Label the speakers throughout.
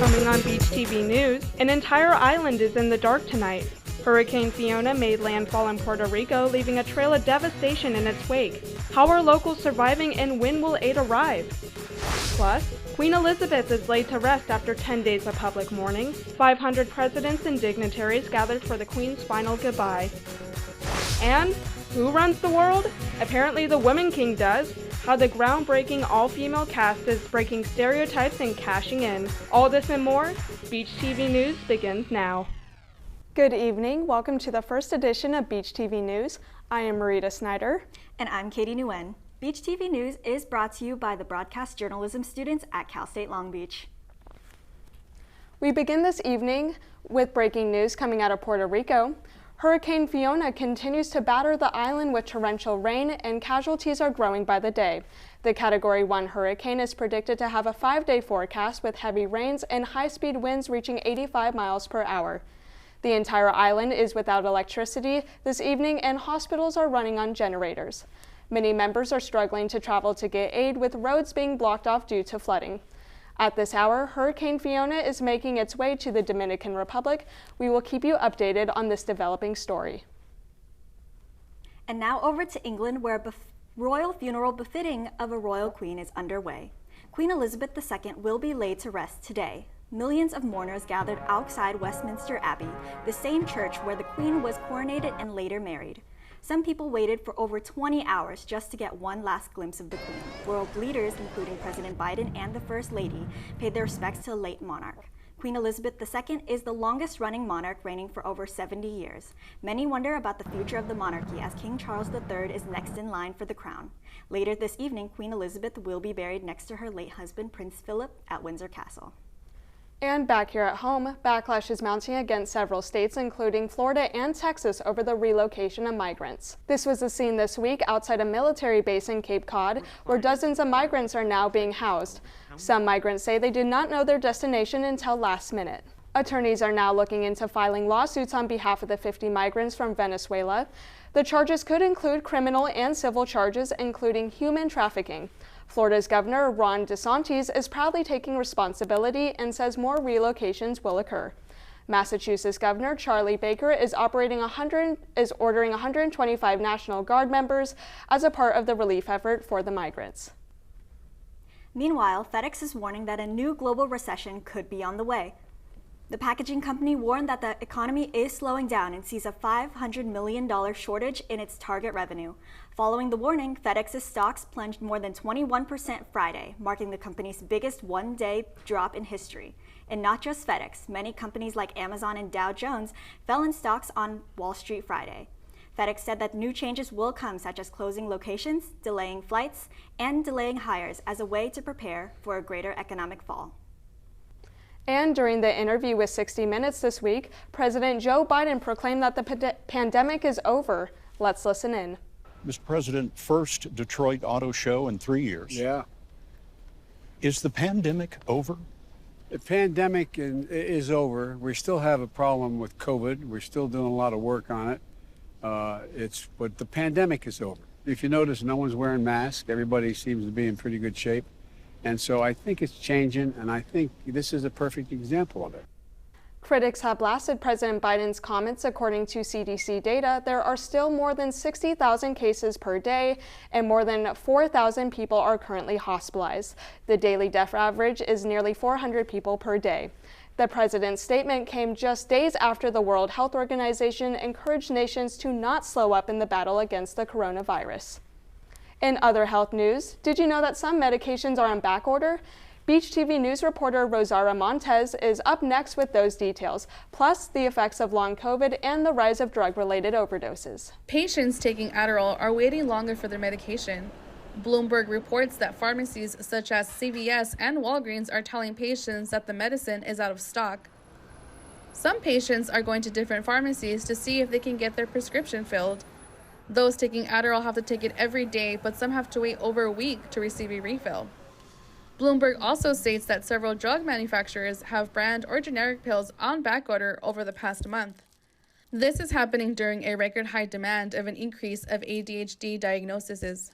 Speaker 1: Coming on Beach TV News, an entire island is in the dark tonight. Hurricane Fiona made landfall in Puerto Rico, leaving a trail of devastation in its wake. How are locals surviving and when will aid arrive? Plus, Queen Elizabeth is laid to rest after 10 days of public mourning. 500 presidents and dignitaries gathered for the Queen's final goodbye. And who runs the world? Apparently the Woman King does. How the groundbreaking all-female cast is breaking stereotypes and cashing in. All this and more, Beach TV News begins now. Good evening. Welcome to the first edition of Beach TV News. I am Marita Snyder.
Speaker 2: And I'm Katie Nguyen. Beach TV News is brought to you by the broadcast journalism students at Cal State Long Beach.
Speaker 1: We begin this evening with breaking news coming out of Puerto Rico. Hurricane Fiona continues to batter the island with torrential rain, and casualties are growing by the day. The Category 1 hurricane is predicted to have a 5-day forecast with heavy rains and high-speed winds reaching 85 miles per hour. The entire island is without electricity this evening, and hospitals are running on generators. Many members are struggling to travel to get aid, with roads being blocked off due to flooding. At this hour, Hurricane Fiona is making its way to the Dominican Republic. We will keep you updated on this developing story.
Speaker 2: And now over to England, where a royal funeral befitting of a royal queen is underway. Queen Elizabeth II will be laid to rest today. Millions of mourners gathered outside Westminster Abbey, the same church where the Queen was coronated and later married. Some people waited for over 20 hours just to get one last glimpse of the Queen. World leaders, including President Biden and the First Lady, paid their respects to the late monarch. Queen Elizabeth II is the longest-running monarch, reigning for over 70 years. Many wonder about the future of the monarchy, as King Charles III is next in line for the crown. Later this evening, Queen Elizabeth will be buried next to her late husband, Prince Philip, at Windsor Castle.
Speaker 1: And back here at home, backlash is mounting against several states, including Florida and Texas, over the relocation of migrants. This was the scene this week outside a military base in Cape Cod, where dozens of migrants are now being housed. Some migrants say they did not know their destination until last minute. Attorneys are now looking into filing lawsuits on behalf of the 50 migrants from Venezuela. The charges could include criminal and civil charges, including human trafficking. Florida's Governor Ron DeSantis is proudly taking responsibility and says more relocations will occur. Massachusetts Governor Charlie Baker is ordering 125 National Guard members as a part of the relief effort for the migrants.
Speaker 2: Meanwhile, FedEx is warning that a new global recession could be on the way. The packaging company warned that the economy is slowing down and sees a $500 million shortage in its target revenue. Following the warning, FedEx's stocks plunged more than 21% Friday, marking the company's biggest one-day drop in history. And not just FedEx, many companies like Amazon and Dow Jones fell in stocks on Wall Street Friday. FedEx said that new changes will come, such as closing locations, delaying flights, and delaying hires as a way to prepare for a greater economic fall.
Speaker 1: And during the interview with 60 Minutes this week, President Joe Biden proclaimed that the pandemic is over. Let's listen in.
Speaker 3: Mr. President, first Detroit Auto Show in 3 years.
Speaker 4: Yeah.
Speaker 3: Is the pandemic over?
Speaker 4: The pandemic is over. We still have a problem with COVID. We're still doing a lot of work on it. But the pandemic is over. If you notice, no one's wearing masks. Everybody seems to be in pretty good shape. And so I think it's changing, and I think this is a perfect example of it.
Speaker 1: Critics have blasted President Biden's comments. According to CDC data, there are still more than 60,000 cases per day, and more than 4,000 people are currently hospitalized. The daily death average is nearly 400 people per day. The president's statement came just days after the World Health Organization encouraged nations to not slow up in the battle against the coronavirus. In other health news, did you know that some medications are on back order? Beach TV News reporter Rosara Montez is up next with those details, plus the effects of long COVID and the rise of drug-related overdoses.
Speaker 5: Patients taking Adderall are waiting longer for their medication. Bloomberg reports that pharmacies such as CVS and Walgreens are telling patients that the medicine is out of stock. Some patients are going to different pharmacies to see if they can get their prescription filled. Those taking Adderall have to take it every day, but some have to wait over a week to receive a refill. Bloomberg also states that several drug manufacturers have brand or generic pills on backorder over the past month. This is happening during a record high demand of an increase of ADHD diagnoses.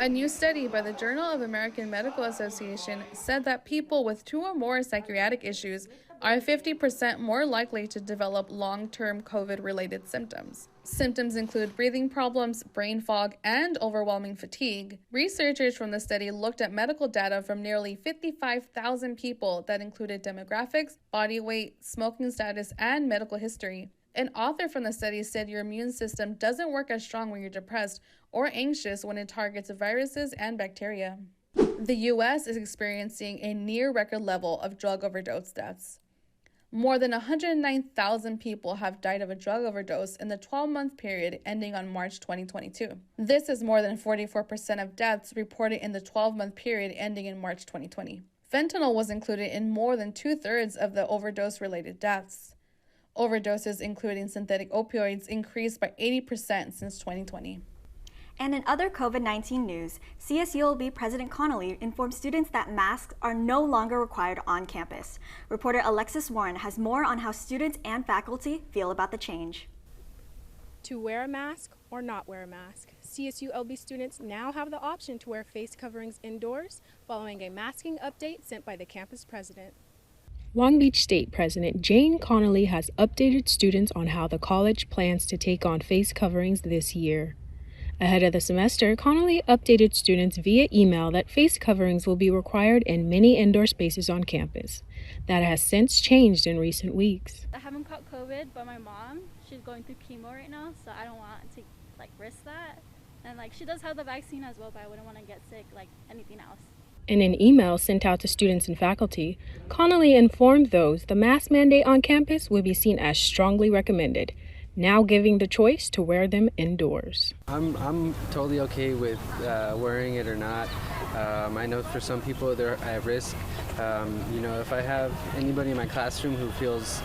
Speaker 5: A new study by the Journal of American Medical Association said that people with 2 or more psychiatric issues are 50% more likely to develop long-term COVID-related symptoms. Symptoms include breathing problems, brain fog, and overwhelming fatigue. Researchers from the study looked at medical data from nearly 55,000 people that included demographics, body weight, smoking status, and medical history. An author from the study said your immune system doesn't work as strong when you're depressed or anxious when it targets viruses and bacteria. The U.S. is experiencing a near record level of drug overdose deaths. More than 109,000 people have died of a drug overdose in the 12-month period ending on March 2022. This is more than 44% of deaths reported in the 12-month period ending in March 2020. Fentanyl was included in more than 2/3 of the overdose-related deaths. Overdoses, including synthetic opioids, increased by 80% since 2020.
Speaker 2: And in other COVID-19 news, CSULB President Connolly informed students that masks are no longer required on campus. Reporter Alexis Warren has more on how students and faculty feel about the change.
Speaker 6: To wear a mask or not wear a mask, CSULB students now have the option to wear face coverings indoors following a masking update sent by the campus president.
Speaker 7: Long Beach State President Jane Connolly has updated students on how the college plans to take on face coverings this year. Ahead of the semester, Connolly updated students via email that face coverings will be required in many indoor spaces on campus. That has since changed in recent weeks.
Speaker 8: I haven't caught COVID, but my mom, she's going through chemo right now, so I don't want to risk that. And she does have the vaccine as well, but I wouldn't want to get sick like anything else.
Speaker 7: In an email sent out to students and faculty, Connolly informed those the mask mandate on campus would be seen as strongly recommended, now giving the choice to wear them indoors.
Speaker 9: I'm totally okay with wearing it or not. I know for some people they're at risk. If I have anybody in my classroom who feels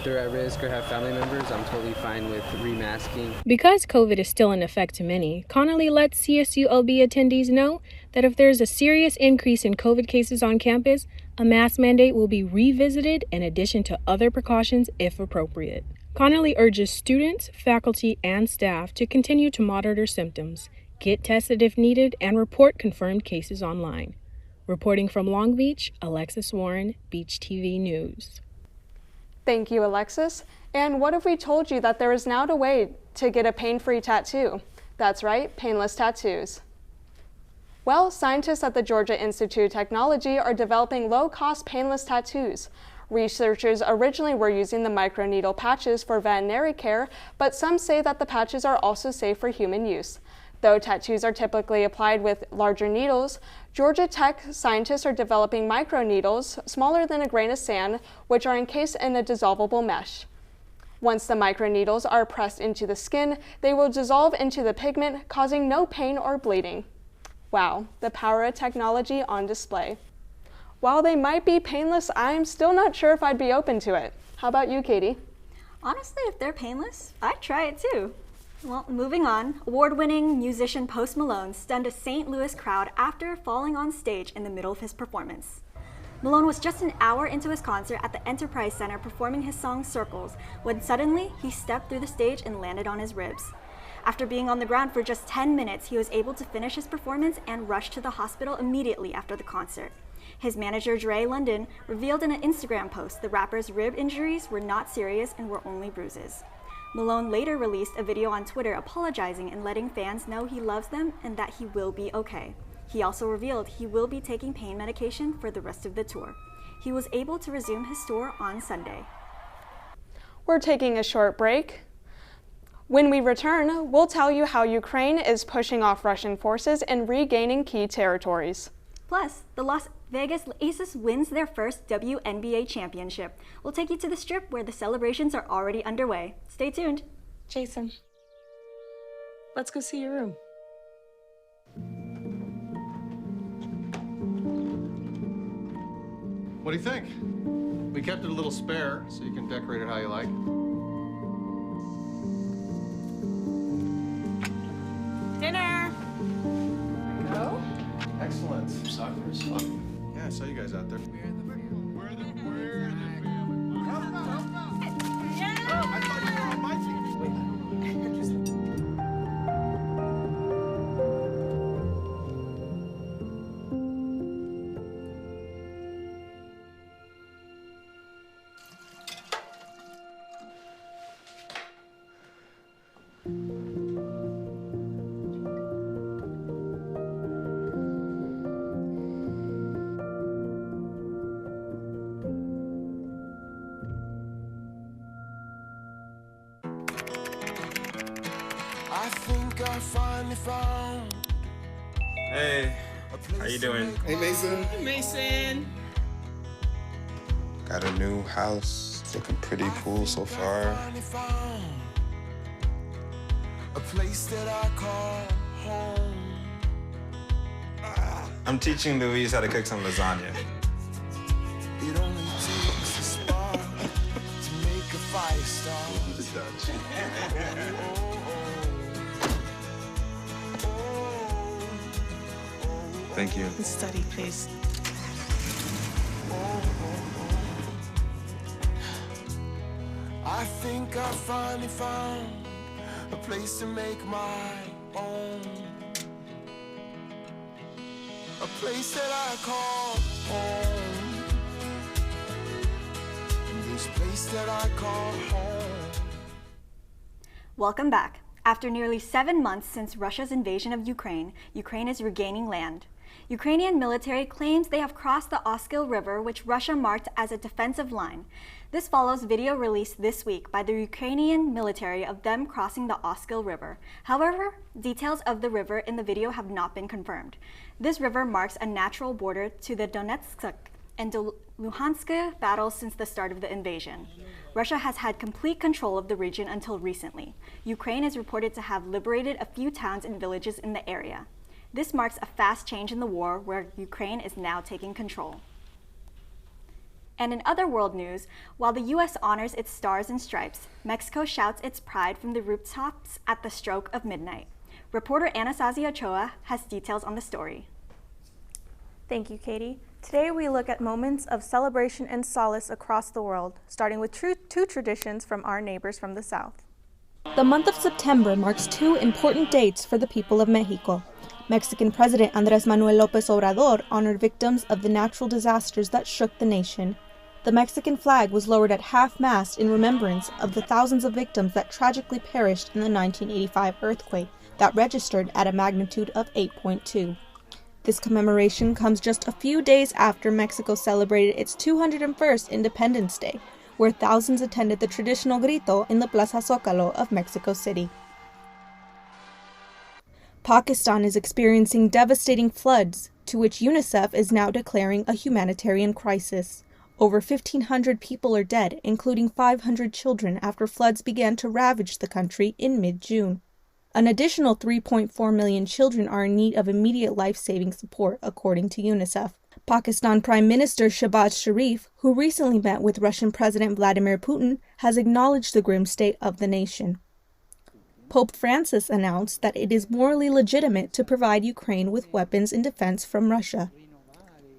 Speaker 9: they're at risk or have family members, I'm totally fine with remasking.
Speaker 7: Because COVID is still in effect to many, Connolly lets CSULB attendees know that if there is a serious increase in COVID cases on campus, a mask mandate will be revisited in addition to other precautions if appropriate. Connolly urges students, faculty, and staff to continue to monitor symptoms, get tested if needed, and report confirmed cases online. Reporting from Long Beach, Alexis Warren, Beach TV News.
Speaker 1: Thank you, Alexis. And what if we told you that there is now a way to get a pain-free tattoo? That's right, painless tattoos. Well, scientists at the Georgia Institute of Technology are developing low-cost painless tattoos. Researchers originally were using the microneedle patches for veterinary care, but some say that the patches are also safe for human use. Though tattoos are typically applied with larger needles, Georgia Tech scientists are developing microneedles smaller than a grain of sand, which are encased in a dissolvable mesh. Once the microneedles are pressed into the skin, they will dissolve into the pigment, causing no pain or bleeding. Wow, the power of technology on display. While they might be painless, I'm still not sure if I'd be open to it. How about you, Katie?
Speaker 2: Honestly, if they're painless, I'd try it too. Well, moving on, award-winning musician Post Malone stunned a St. Louis crowd after falling on stage in the middle of his performance. Malone was just an hour into his concert at the Enterprise Center performing his song Circles, when suddenly he stepped through the stage and landed on his ribs. After being on the ground for just 10 minutes, he was able to finish his performance and rushed to the hospital immediately after the concert. His manager, Dre London, revealed in an Instagram post the rapper's rib injuries were not serious and were only bruises. Malone later released a video on Twitter apologizing and letting fans know he loves them and that he will be okay. He also revealed he will be taking pain medication for the rest of the tour. He was able to resume his tour on Sunday.
Speaker 1: We're taking a short break. When we return, we'll tell you how Ukraine is pushing off Russian forces and regaining key territories.
Speaker 2: Plus, the Las Vegas Aces wins their first WNBA championship. We'll take you to the Strip where the celebrations are already underway. Stay tuned.
Speaker 10: Jason, let's go see your room.
Speaker 11: What do you think? We kept it a little spare, so you can decorate it how you like.
Speaker 10: Dinner!
Speaker 11: Go. Excellent. Soccer is fun. Yeah, I saw you guys out there. We're the family. We're the family. Yeah! I thought you were on my team.
Speaker 12: I finally found.
Speaker 13: Hey, how you doing?
Speaker 11: Hey, Mason.
Speaker 14: Hey, Mason.
Speaker 11: Got a new house. It's looking pretty cool so far.
Speaker 12: A place that I call home.
Speaker 13: I'm teaching Louise how to cook some lasagna.
Speaker 12: It only takes a spark to make a fire start.
Speaker 13: Thank you.
Speaker 14: Study, please.
Speaker 12: I think I finally found a place to make my own. A place that I call home. This place that I call home.
Speaker 2: Welcome back. After nearly 7 months since Russia's invasion of Ukraine, Ukraine is regaining land. Ukrainian military claims they have crossed the Oskil River, which Russia marked as a defensive line. This follows video released this week by the Ukrainian military of them crossing the Oskil River. However, details of the river in the video have not been confirmed. This river marks a natural border to the Donetsk and Luhansk battles since the start of the invasion. Russia has had complete control of the region until recently. Ukraine is reported to have liberated a few towns and villages in the area. This marks a fast change in the war where Ukraine is now taking control. And in other world news, while the US honors its stars and stripes, Mexico shouts its pride from the rooftops at the stroke of midnight. Reporter Anastasia Ochoa has details on the story.
Speaker 15: Thank you, Katie. Today we look at moments of celebration and solace across the world, starting with two traditions from our neighbors from the south.
Speaker 16: The month of September marks two important dates for the people of Mexico. Mexican President Andrés Manuel López Obrador honored victims of the natural disasters that shook the nation. The Mexican flag was lowered at half-mast in remembrance of the thousands of victims that tragically perished in the 1985 earthquake that registered at a magnitude of 8.2. This commemoration comes just a few days after Mexico celebrated its 201st Independence Day, where thousands attended the traditional grito in the Plaza Zócalo of Mexico City. Pakistan is experiencing devastating floods, to which UNICEF is now declaring a humanitarian crisis. Over 1,500 people are dead, including 500 children, after floods began to ravage the country in mid-June. An additional 3.4 million children are in need of immediate life-saving support, according to UNICEF. Pakistan Prime Minister Shehbaz Sharif, who recently met with Russian President Vladimir Putin, has acknowledged the grim state of the nation. Pope Francis announced that it is morally legitimate to provide Ukraine with weapons in defense from Russia.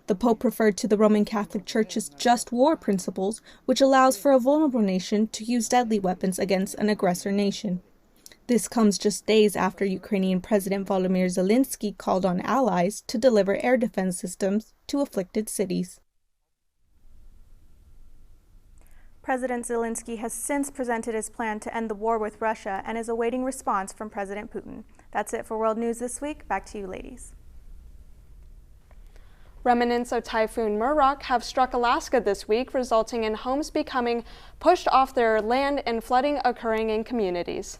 Speaker 16: The Pope referred to the Roman Catholic Church's just war principles, which allows for a vulnerable nation to use deadly weapons against an aggressor nation. This comes just days after Ukrainian President Volodymyr Zelensky called on allies to deliver air defense systems to afflicted cities.
Speaker 15: President Zelensky has since presented his plan to end the war with Russia and is awaiting response from President Putin. That's it for World News this week. Back to you, ladies.
Speaker 1: Remnants of Typhoon Murok have struck Alaska this week, resulting in homes becoming pushed off their land and flooding occurring in communities.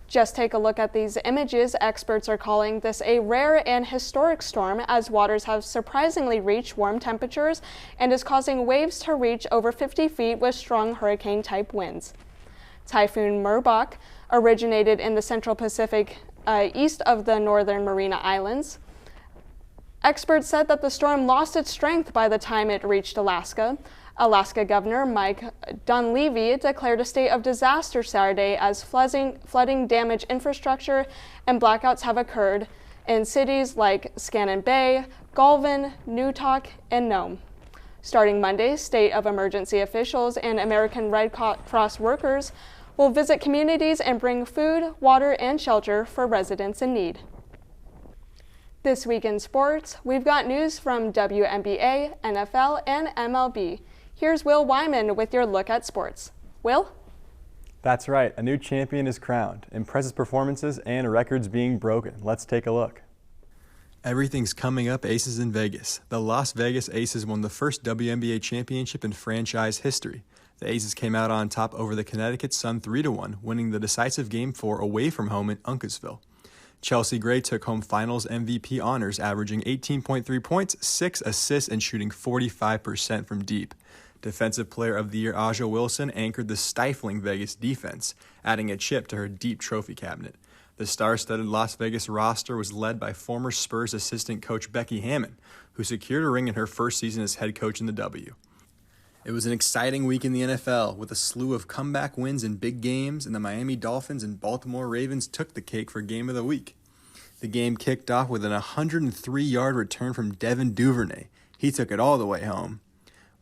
Speaker 1: Just take a look at these images. Experts are calling this a rare and historic storm, as waters have surprisingly reached warm temperatures and is causing waves to reach over 50 feet with strong hurricane-type winds. Typhoon Murok originated in the Central Pacific east of the Northern Mariana Islands. Experts said that the storm lost its strength by the time it reached Alaska. Alaska Governor Mike Dunleavy declared a state of disaster Saturday as flooding damaged infrastructure and blackouts have occurred in cities like Scannon Bay, Galvin, Newtok, and Nome. Starting Monday, state of emergency officials and American Red Cross workers will visit communities and bring food, water, and shelter for residents in need. This week in sports, we've got news from WNBA, NFL, and MLB. Here's Will Wyman with your look at sports. Will?
Speaker 17: That's right, a new champion is crowned. Impressive performances and records being broken. Let's take a look. Everything's coming up Aces in Vegas. The Las Vegas Aces won the first WNBA championship in franchise history. The Aces came out on top over the Connecticut Sun 3-1, winning the decisive Game 4 away from home in Uncasville. Chelsea Gray took home finals MVP honors, averaging 18.3 points, 6 assists, and shooting 45% from deep. Defensive Player of the Year Aja Wilson anchored the stifling Vegas defense, adding a chip to her deep trophy cabinet. The star-studded Las Vegas roster was led by former Spurs assistant coach Becky Hammon, who secured a ring in her first season as head coach in the W. It was an exciting week in the NFL, with a slew of comeback wins in big games, and the Miami Dolphins and Baltimore Ravens took the cake for Game of the Week. The game kicked off with an 103-yard return from Devin Duvernay. He took it all the way home.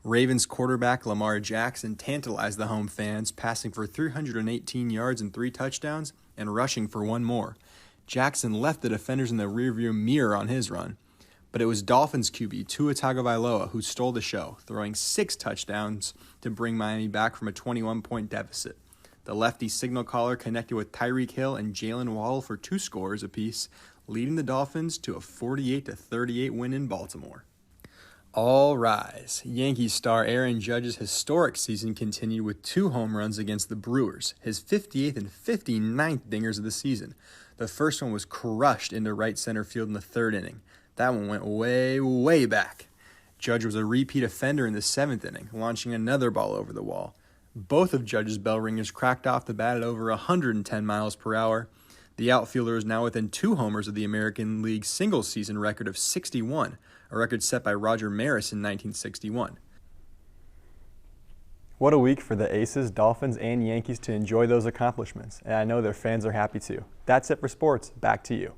Speaker 17: Ravens quarterback Lamar Jackson tantalized the home fans, passing for 318 yards and 3 touchdowns and rushing for 1 more. Jackson left the defenders in the rearview mirror on his run. But it was Dolphins QB Tua Tagovailoa who stole the show, throwing 6 touchdowns to bring Miami back from a 21-point deficit. The lefty signal caller connected with Tyreek Hill and Jalen Waddle for 2 scores apiece, leading the Dolphins to a 48-38 win in Baltimore. All rise. Yankees star Aaron Judge's historic season continued with 2 home runs against the Brewers, his 58th and 59th dingers of the season. The first one was crushed into right center field in the 3rd inning. That one went way, way back. Judge was a repeat offender in the 7th inning, launching another ball over the wall. Both of Judge's bell ringers cracked off the bat at over 110 miles per hour. The outfielder is now within 2 homers of the American League single-season record of 61, a record set by Roger Maris in 1961. What a week for the Aces, Dolphins, and Yankees to enjoy those accomplishments, and I know their fans are happy too. That's it for sports. Back to you.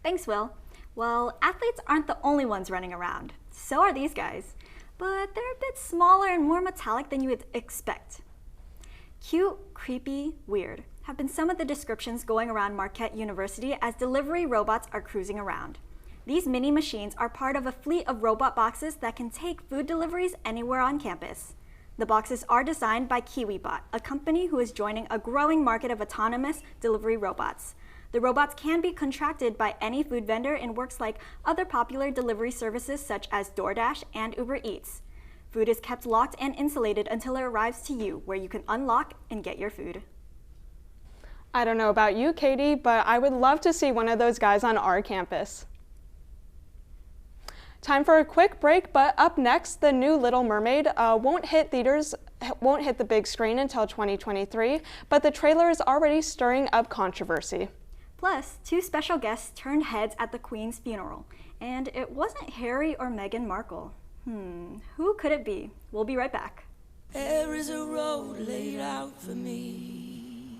Speaker 2: Thanks, Will. Well, athletes aren't the only ones running around. So are these guys. But they're a bit smaller and more metallic than you would expect. Cute, creepy, weird have been some of the descriptions going around Marquette University as delivery robots are cruising around. These mini machines are part of a fleet of robot boxes that can take food deliveries anywhere on campus. The boxes are designed by KiwiBot, a company who is joining a growing market of autonomous delivery robots. The robots can be contracted by any food vendor and works like other popular delivery services such as DoorDash and Uber Eats. Food is kept locked and insulated until it arrives to you, where you can unlock and get your food.
Speaker 1: I don't know about you, Katie, but I would love to see one of those guys on our campus. Time for a quick break, but up next, the new Little Mermaid won't hit the big screen until 2023, but the trailer is already stirring up controversy.
Speaker 2: Plus, 2 special guests turned heads at the Queen's funeral, and it wasn't Harry or Meghan Markle. Who could it be? We'll be right back.
Speaker 12: There is a road laid out for me.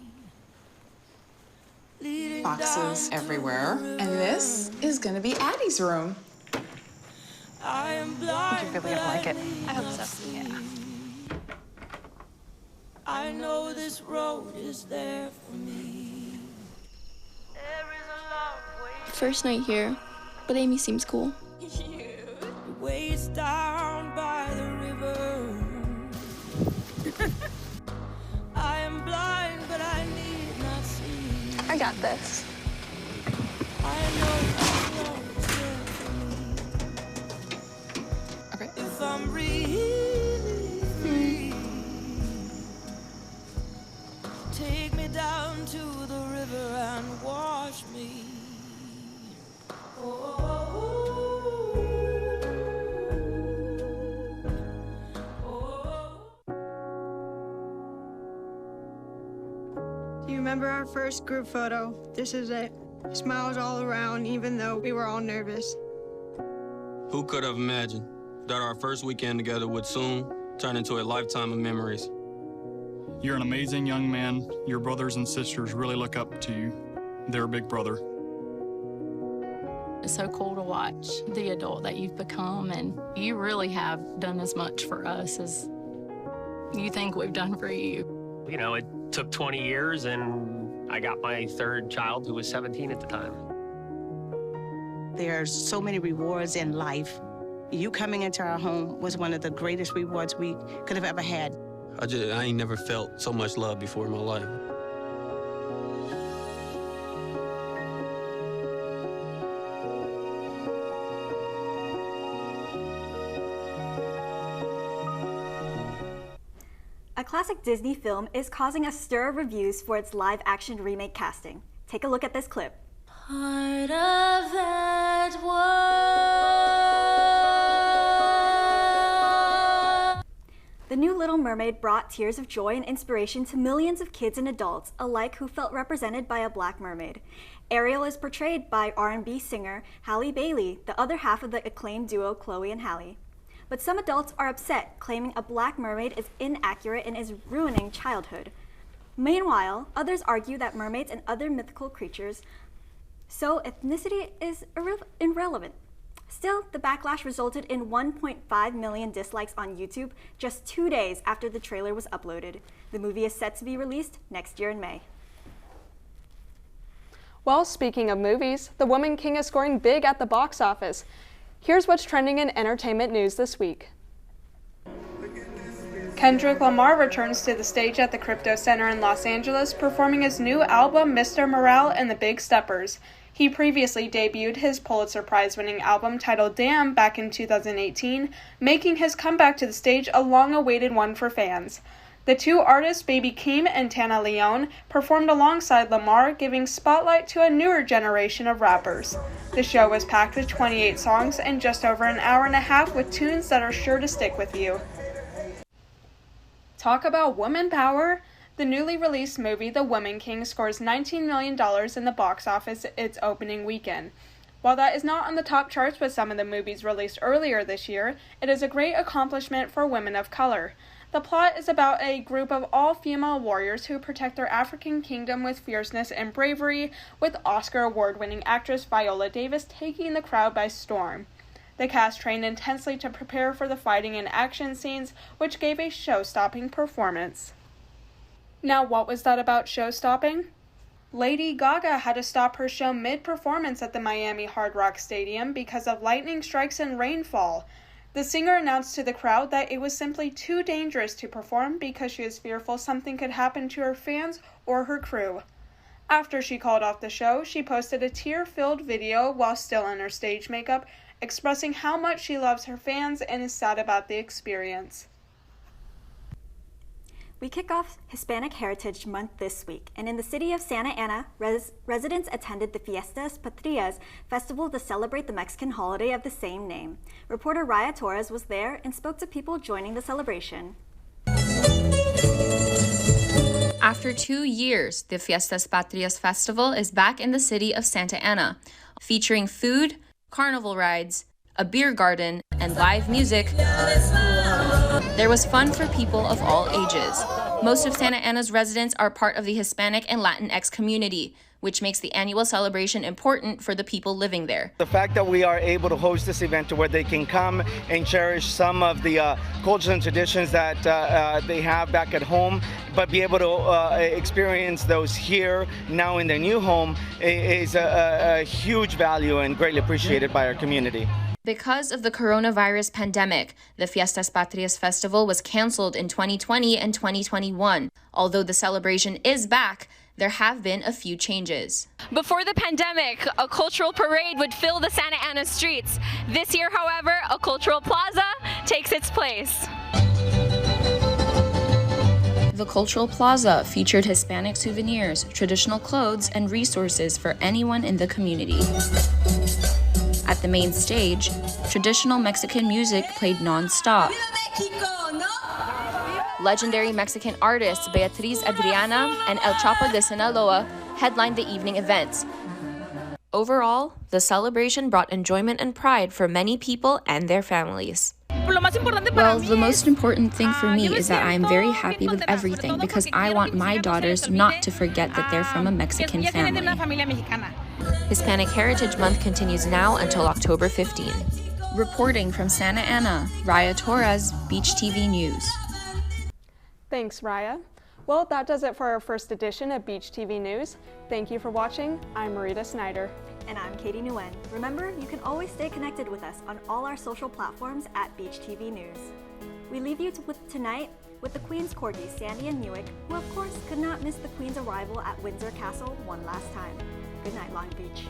Speaker 14: Boxes everywhere, and this is gonna be Addie's room.
Speaker 12: I am blind,
Speaker 14: You're really gonna like it.
Speaker 12: I hope so. Yeah. I know this road is there for me.
Speaker 18: First night here, but Amy seems cool.
Speaker 12: Waist down by the river. I am blind, but I need not see.
Speaker 18: I got this.
Speaker 12: I know this road is there for me.
Speaker 14: Okay.
Speaker 12: If I'm really free, take me down to the river and wash me.
Speaker 19: Do you remember our first group photo? This is it. Smiles all around, even though we were all nervous.
Speaker 20: Who could have imagined that our first weekend together would soon turn into a lifetime of memories?
Speaker 21: You're an amazing young man. Your brothers and sisters really look up to you. They're a big brother.
Speaker 22: It's so cool to watch the adult that you've become, and you really have done as much for us as you think we've done for you.
Speaker 23: You know, it took 20 years, and I got my 3rd child, who was 17 at the time.
Speaker 24: There's so many rewards in life. You coming into our home was one of the greatest rewards we could have ever had.
Speaker 20: I ain't never felt so much love before in my life.
Speaker 2: A classic Disney film is causing a stir of reviews for its live-action remake casting. Take a look at this clip.
Speaker 3: Part of that world.
Speaker 2: The new Little Mermaid brought tears of joy and inspiration to millions of kids and adults alike who felt represented by a black mermaid. Ariel is portrayed by R&B singer Halle Bailey, the other half of the acclaimed duo Chloe and Halle. But some adults are upset, claiming a black mermaid is inaccurate and is ruining childhood. Meanwhile, others argue that mermaids and other mythical creatures, so ethnicity is irrelevant. Still, the backlash resulted in 1.5 million dislikes on YouTube just 2 days after the trailer was uploaded. The movie is set to be released next year in May.
Speaker 1: Well, speaking of movies, The Woman King is scoring big at the box office. Here's what's trending in entertainment news this week. Kendrick Lamar returns to the stage at the Crypto Center in Los Angeles, performing his new album, Mr. Morale and the Big Steppers. He previously debuted his Pulitzer Prize-winning album titled Damn back in 2018, making his comeback to the stage a long-awaited one for fans. The two artists, Baby Keem and Tana Leone, performed alongside Lamar, giving spotlight to a newer generation of rappers. The show was packed with 28 songs and just over an hour and a half with tunes that are sure to stick with you. Talk about woman power! The newly released movie The Woman King scores $19 million in the box office its opening weekend. While that is not on the top charts with some of the movies released earlier this year, it is a great accomplishment for women of color. The plot is about a group of all-female warriors who protect their African kingdom with fierceness and bravery, with Oscar award-winning actress Viola Davis taking the crowd by storm. The cast trained intensely to prepare for the fighting and action scenes, which gave a show-stopping performance. Now, what was that about show-stopping? Lady Gaga had to stop her show mid-performance at the Miami Hard Rock Stadium because of lightning strikes and rainfall. The singer announced to the crowd that it was simply too dangerous to perform because she is fearful something could happen to her fans or her crew. After she called off the show, she posted a tear-filled video while still in her stage makeup, expressing how much she loves her fans and is sad about the experience.
Speaker 2: We kick off Hispanic Heritage Month this week, and in the city of Santa Ana, residents attended the Fiestas Patrias festival to celebrate the Mexican holiday of the same name. Reporter Raya Torres was there and spoke to people joining the celebration.
Speaker 3: After 2 years, the Fiestas Patrias festival is back in the city of Santa Ana, featuring food, carnival rides, a beer garden, and live music. There was fun for people of all ages. Most of Santa Ana's residents are part of the Hispanic and Latinx community, which makes the annual celebration important for the people living there.
Speaker 4: The fact that we are able to host this event to where they can come and cherish some of the cultures and traditions that they have back at home, but be able to experience those here now in their new home is a huge value and greatly appreciated by our community.
Speaker 3: Because of the coronavirus pandemic, the Fiestas Patrias Festival was canceled in 2020 and 2021. Although the celebration is back, there have been a few changes.
Speaker 5: Before the pandemic, a cultural parade would fill the Santa Ana streets. This year, however, a cultural plaza takes its place.
Speaker 3: The Cultural Plaza featured Hispanic souvenirs, traditional clothes, and resources for anyone in the community. At the main stage, traditional Mexican music played non-stop. Legendary Mexican artists Beatriz Adriana and El Chapo de Sinaloa headlined the evening events. Overall, the celebration brought enjoyment and pride for many people and their families. Well, the most important thing for me is that I am very happy with everything because I want my daughters not to forget that they're from a Mexican family. Hispanic Heritage Month continues now until October 15. Reporting from Santa Ana, Raya Torres, Beach TV News.
Speaker 1: Thanks, Raya. Well, that does it for our first edition of Beach TV News. Thank you for watching. I'm Marita Snyder.
Speaker 2: And I'm Katie Nguyen. Remember, you can always stay connected with us on all our social platforms at Beach TV News. We leave you tonight with the Queen's Corgis, Sandy and Newick, who of course could not miss the Queen's arrival at Windsor Castle one last time. Good night, Long Beach.